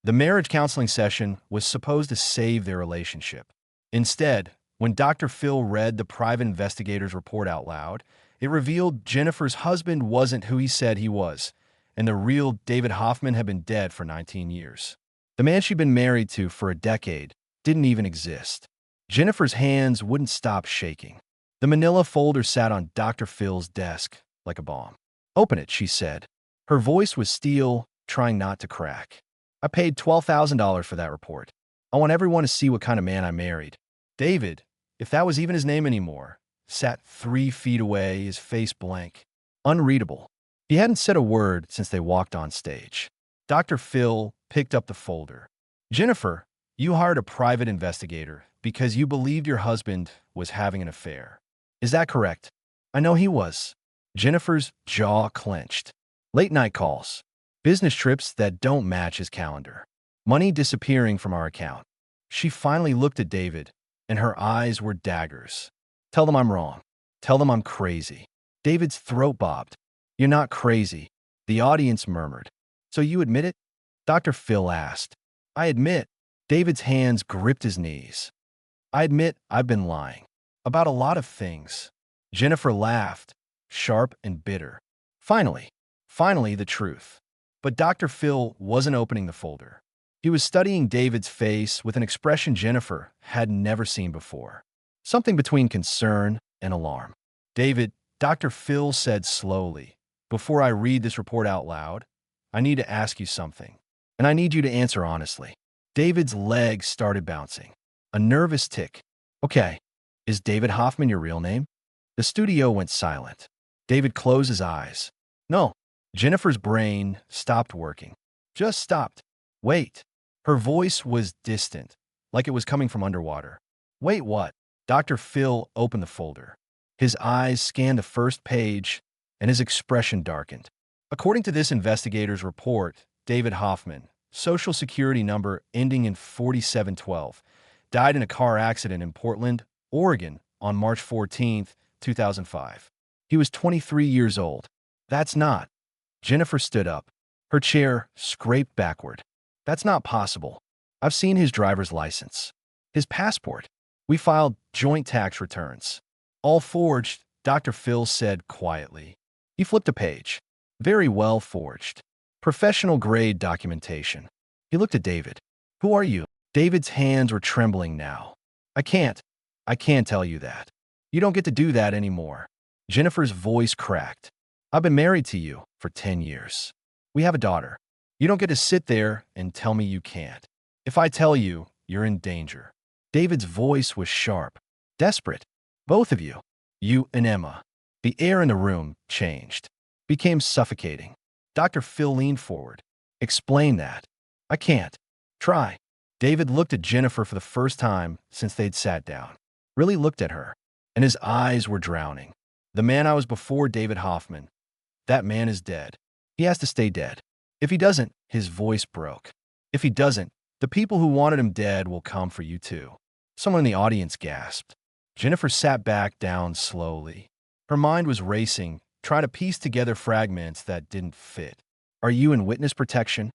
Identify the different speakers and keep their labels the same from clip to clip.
Speaker 1: The marriage counseling session was supposed to save their relationship. Instead, when Dr. Phil read the private investigator's report out loud, it revealed Jennifer's husband wasn't who he said he was, and the real David Hoffman had been dead for 19 years. The man she'd been married to for a decade didn't even exist. Jennifer's hands wouldn't stop shaking. The manila folder sat on Dr. Phil's desk like a bomb. "Open it," she said. Her voice was steel, trying not to crack. "I paid $12,000 for that report. I want everyone to see what kind of man I married." David, if that was even his name anymore, sat 3 feet away, his face blank, unreadable. He hadn't said a word since they walked on stage. Dr. Phil picked up the folder. "Jennifer, you hired a private investigator because you believed your husband was having an affair. Is that correct?" "I know he was." Jennifer's jaw clenched. "Late-night calls. Business trips that don't match his calendar. Money disappearing from our account." She finally looked at David, and her eyes were daggers. "Tell them I'm wrong. Tell them I'm crazy." David's throat bobbed. "You're not crazy," the audience murmured. "So you admit it?" Dr. Phil asked. "I admit." David's hands gripped his knees. "I admit I've been lying. About a lot of things." Jennifer laughed, sharp and bitter. Finally, the truth. But Dr. Phil wasn't opening the folder. He was studying David's face with an expression Jennifer had never seen before. Something between concern and alarm. "David," Dr. Phil said slowly, "before I read this report out loud, I need to ask you something, and I need you to answer honestly." David's legs started bouncing. A nervous tick. "Okay, is David Hoffman your real name?" The studio went silent. David closed his eyes. "No." Jennifer's brain stopped working. Just stopped. "Wait." Her voice was distant, like it was coming from underwater. "Wait, what?" Dr. Phil opened the folder. His eyes scanned the first page, and his expression darkened. According to this investigator's report, David Hoffman, Social Security number ending in 4712, died in a car accident in Portland, Oregon on March 14, 2005. He was 23 years old. "That's not." Jennifer stood up. Her chair scraped backward. "That's not possible. I've seen his driver's license. His passport. We filed joint tax returns. All forged," Dr. Phil said quietly. He flipped a page. "Very well forged. Professional-grade documentation." He looked at David. "Who are you?" David's hands were trembling now. I can't tell you that. You don't get to do that anymore." Jennifer's voice cracked. "I've been married to you for 10 years. We have a daughter. You don't get to sit there and tell me you can't. If I tell you, you're in danger." David's voice was sharp, desperate. "Both of you. You and Emma." The air in the room changed, became suffocating. Dr. Phil leaned forward. "Explain that." "I can't." "Try." David looked at Jennifer for the first time since they'd sat down. Really looked at her, and his eyes were drowning. "The man I was before David Hoffman, that man is dead. He has to stay dead. If he doesn't," his voice broke. "If he doesn't, the people who wanted him dead will come for you too." Someone in the audience gasped. Jennifer sat back down slowly. Her mind was racing, trying to piece together fragments that didn't fit. "Are you in witness protection?"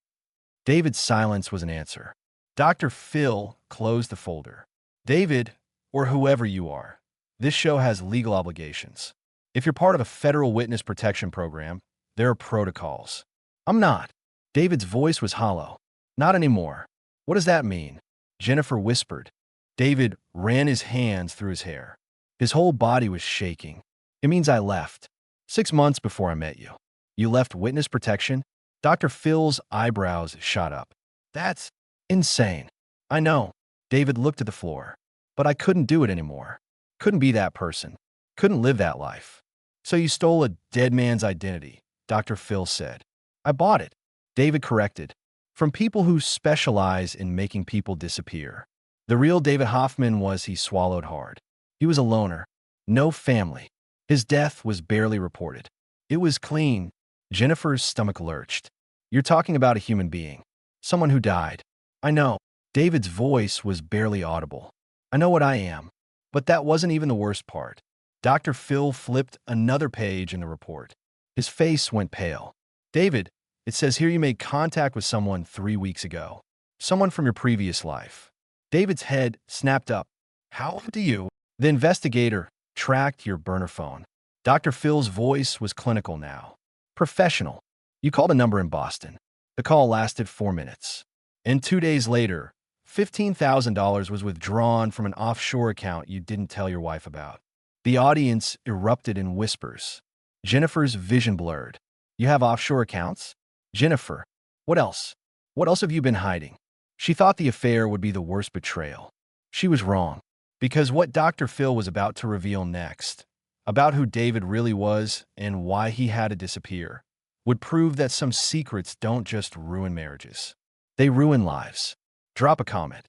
Speaker 1: David's silence was an answer. Dr. Phil closed the folder. "David, or whoever you are, this show has legal obligations. If you're part of a federal witness protection program, there are protocols." "I'm not." David's voice was hollow. "Not anymore." "What does that mean?" Jennifer whispered. David ran his hands through his hair. His whole body was shaking. "It means I left. 6 months before I met you." "You left witness protection?" Dr. Phil's eyebrows shot up. "That's insane." "I know." David looked at the floor. "But I couldn't do it anymore. Couldn't be that person. Couldn't live that life." "So you stole a dead man's identity," Dr. Phil said. "I bought it," David corrected, "from people who specialize in making people disappear. The real David Hoffman was," he swallowed hard. "He was a loner. No family. His death was barely reported. It was clean." Jennifer's stomach lurched. "You're talking about a human being. Someone who died." "I know." David's voice was barely audible. "I know what I am." But that wasn't even the worst part. Dr. Phil flipped another page in the report. His face went pale. "David, it says here you made contact with someone 3 weeks ago." Someone from your previous life. David's head snapped up. How do you? The investigator tracked your burner phone. Dr. Phil's voice was clinical now. Professional. You called a number in Boston. The call lasted 4 minutes. And 2 days later, $15,000 was withdrawn from an offshore account you didn't tell your wife about. The audience erupted in whispers. Jennifer's vision blurred. You have offshore accounts? Jennifer, what else? What else have you been hiding? She thought the affair would be the worst betrayal. She was wrong. Because what Dr. Phil was about to reveal next, about who David really was and why he had to disappear, would prove that some secrets don't just ruin marriages. They ruin lives. Drop a comment.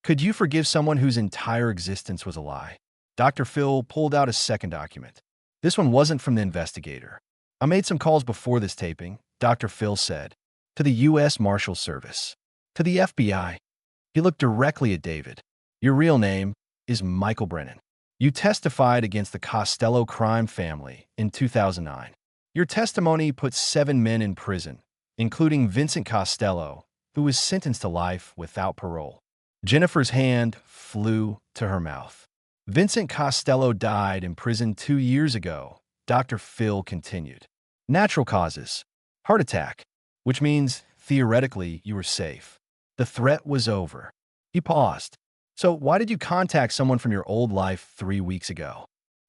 Speaker 1: Could you forgive someone whose entire existence was a lie? Dr. Phil pulled out a second document. This one wasn't from the investigator. I made some calls before this taping, Dr. Phil said, to the U.S. Marshals Service, to the FBI. He looked directly at David. Your real name is Michael Brennan. You testified against the Costello crime family in 2009. Your testimony put 7 men in prison, including Vincent Costello, who was sentenced to life without parole. Jennifer's hand flew to her mouth. Vincent Costello died in prison 2 years ago, Dr. Phil continued. Natural causes. Heart attack, which means, theoretically, you were safe. The threat was over. He paused. So why did you contact someone from your old life 3 weeks ago?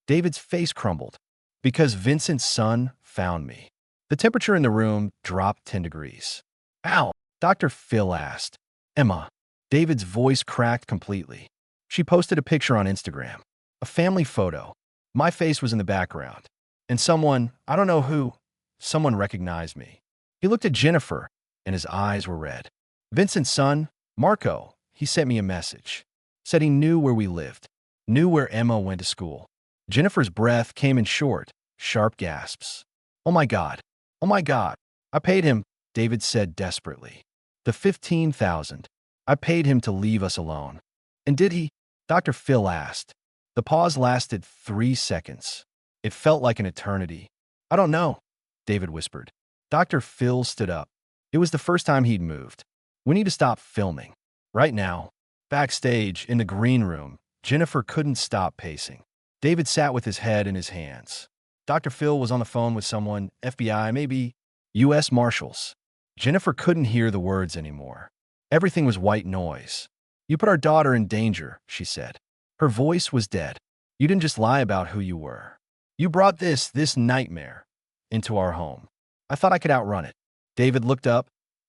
Speaker 1: David's face crumbled. Because Vincent's son found me. The temperature in the room dropped 10 degrees. Ow, Dr. Phil asked. Emma. David's voice cracked completely. She posted a picture on Instagram. A family photo. My face was in the background. And someone, I don't know who, someone recognized me. He looked at Jennifer, and his eyes were red. Vincent's son, Marco, he sent me a message. Said he knew where we lived. Knew where Emma went to school. Jennifer's breath came in short, sharp gasps. Oh my God. Oh my God. I paid him, David said desperately. The $15,000. I paid him to leave us alone. And did he? Dr. Phil asked. The pause lasted 3 seconds. It felt like an eternity. I don't know, David whispered. Dr. Phil stood up. It was the first time he'd moved. We need to stop filming. Right now. Backstage, in the green room, Jennifer couldn't stop pacing. David sat with his head in his hands. Dr. Phil was on the phone with someone, FBI, maybe U.S. Marshals. Jennifer couldn't hear the words anymore. Everything was white noise. You put our daughter in danger, she said. Her voice was dead. You didn't just lie about who you were. You brought this nightmare into our home. I thought I could outrun it. David looked up,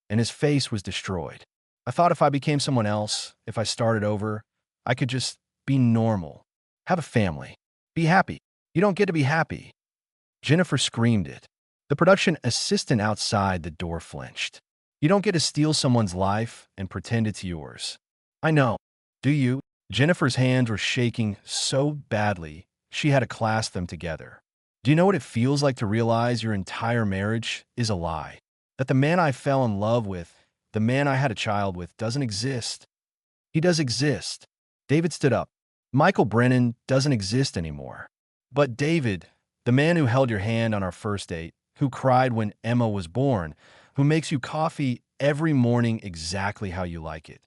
Speaker 1: and his face was destroyed. I thought if I became someone else, if I started over, I could just be normal, have a family, be happy. You don't get to be happy. Jennifer screamed it. The production assistant outside the door flinched. You don't get to steal someone's life and pretend it's yours. I know. Do you? Jennifer's hands were shaking so badly, she had to clasp them together. Do you know what it feels like to realize your entire marriage is a lie? That the man I fell in love with, the man I had a child with, doesn't exist. He does exist. David stood up. Michael Brennan doesn't exist anymore. But David, the man who held your hand on our first date, who cried when Emma was born, who makes you coffee every morning exactly how you like it.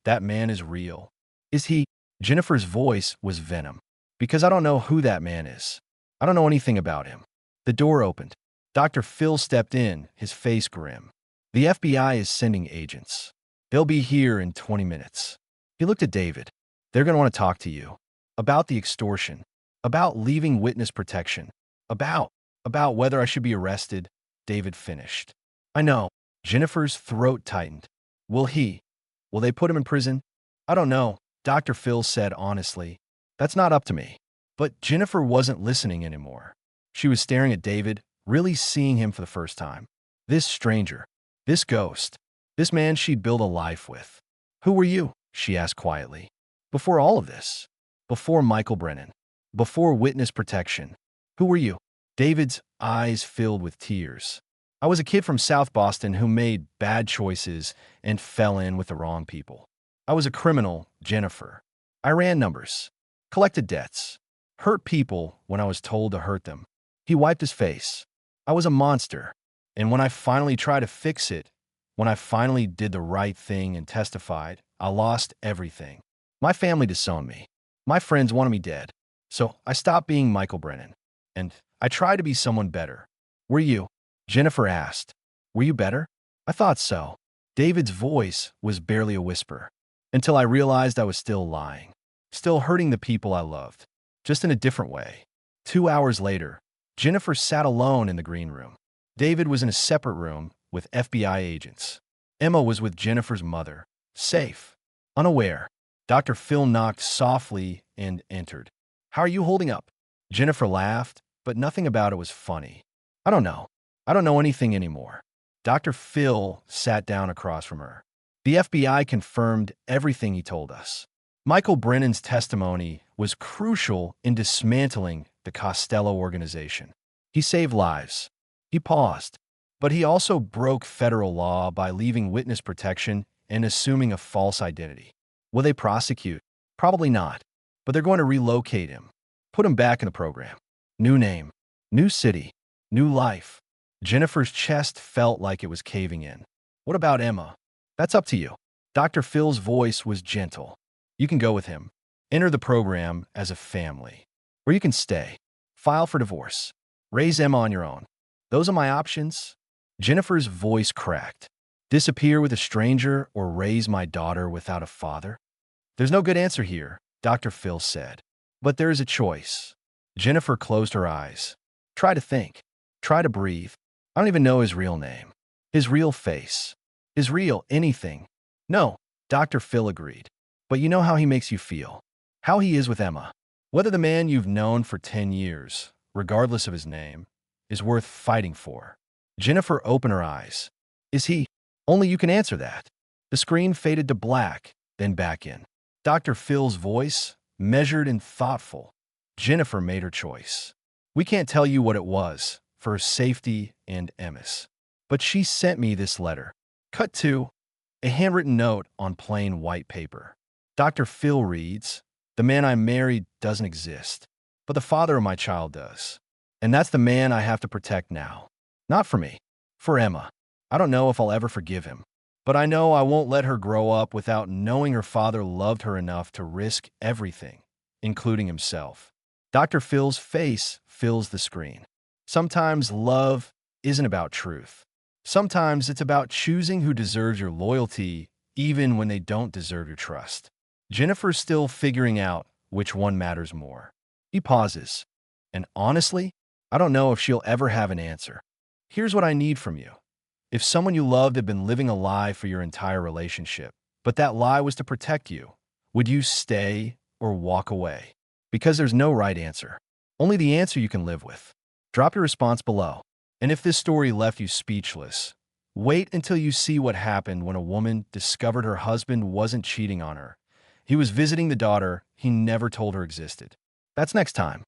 Speaker 1: That man is real. Is he? Jennifer's voice was venom. Because I don't know who that man is. I don't know anything about him. The door opened. Dr. Phil stepped in, his face grim. The FBI is sending agents. They'll be here in 20 minutes. He looked at David. They're going to want to talk to you. About the extortion. About leaving witness protection. About whether I should be arrested. David finished. I know. Jennifer's throat tightened. Will they put him in prison? I don't know, Dr. Phil said honestly. That's not up to me. But Jennifer wasn't listening anymore. She was staring at David, really seeing him for the first time. This stranger. This ghost. This man she'd built a life with. Who were you? She asked quietly. Before all of this. Before Michael Brennan. Before witness protection. Who were you? David's eyes filled with tears. I was a kid from South Boston who made bad choices and fell in with the wrong people. I was a criminal, Jennifer. I ran numbers. Collected debts. Hurt people when I was told to hurt them. He wiped his face. I was a monster. And when I finally tried to fix it, When I finally did the right thing and testified, I lost everything. My family disowned me. My friends wanted me dead. So I stopped being Michael Brennan. And I tried to be someone better. Were you? Jennifer asked. Were you better? I thought so. David's voice was barely a whisper. Until I realized I was still lying. Still hurting the people I loved. Just in a different way. 2 hours later, Jennifer sat alone in the green room. David was in a separate room with FBI agents. Emma was with Jennifer's mother. Safe. Unaware. Dr. Phil knocked softly and entered. How are you holding up? Jennifer laughed, but nothing about it was funny. I don't know. I don't know anything anymore. Dr. Phil sat down across from her. The FBI confirmed everything he told us. Michael Brennan's testimony was crucial in dismantling the Costello organization. He saved lives. He paused. But he also broke federal law by leaving witness protection and assuming a false identity. Will they prosecute? Probably not. But they're going to relocate him. Put him back in the program. New name. New city. New life. Jennifer's chest felt like it was caving in. What about Emma? That's up to you. Dr. Phil's voice was gentle. You can go with him. Enter the program as a family. Or you can stay. File for divorce. Raise Emma on your own. Those are my options. Jennifer's voice cracked. Disappear with a stranger or raise my daughter without a father? There's no good answer here, Dr. Phil said. But there is a choice. Jennifer closed her eyes. Try to think. Try to breathe. I don't even know his real name. His real face. His real anything. No, Dr. Phil agreed. But you know how he makes you feel. How he is with Emma. Whether the man you've known for 10 years, regardless of his name, is worth fighting for. Jennifer opened her eyes. Is he? Only you can answer that. The screen faded to black, then back in. Dr. Phil's voice, measured and thoughtful. Jennifer made her choice. We can't tell you what it was, for her safety and Emma's. But she sent me this letter. Cut to a handwritten note on plain white paper. Dr. Phil reads, the man I married doesn't exist, but the father of my child does. And that's the man I have to protect now. Not for me, for Emma. I don't know if I'll ever forgive him, but I know I won't let her grow up without knowing her father loved her enough to risk everything, including himself. Dr. Phil's face fills the screen. Sometimes love isn't about truth. Sometimes it's about choosing who deserves your loyalty, even when they don't deserve your trust. Jennifer's still figuring out which one matters more. He pauses. And honestly, I don't know if she'll ever have an answer. Here's what I need from you. If someone you loved had been living a lie for your entire relationship, but that lie was to protect you, would you stay or walk away? Because there's no right answer. Only the answer you can live with. Drop your response below. And if this story left you speechless, wait until you see what happened when a woman discovered her husband wasn't cheating on her. He was visiting the daughter he never told her existed. That's next time.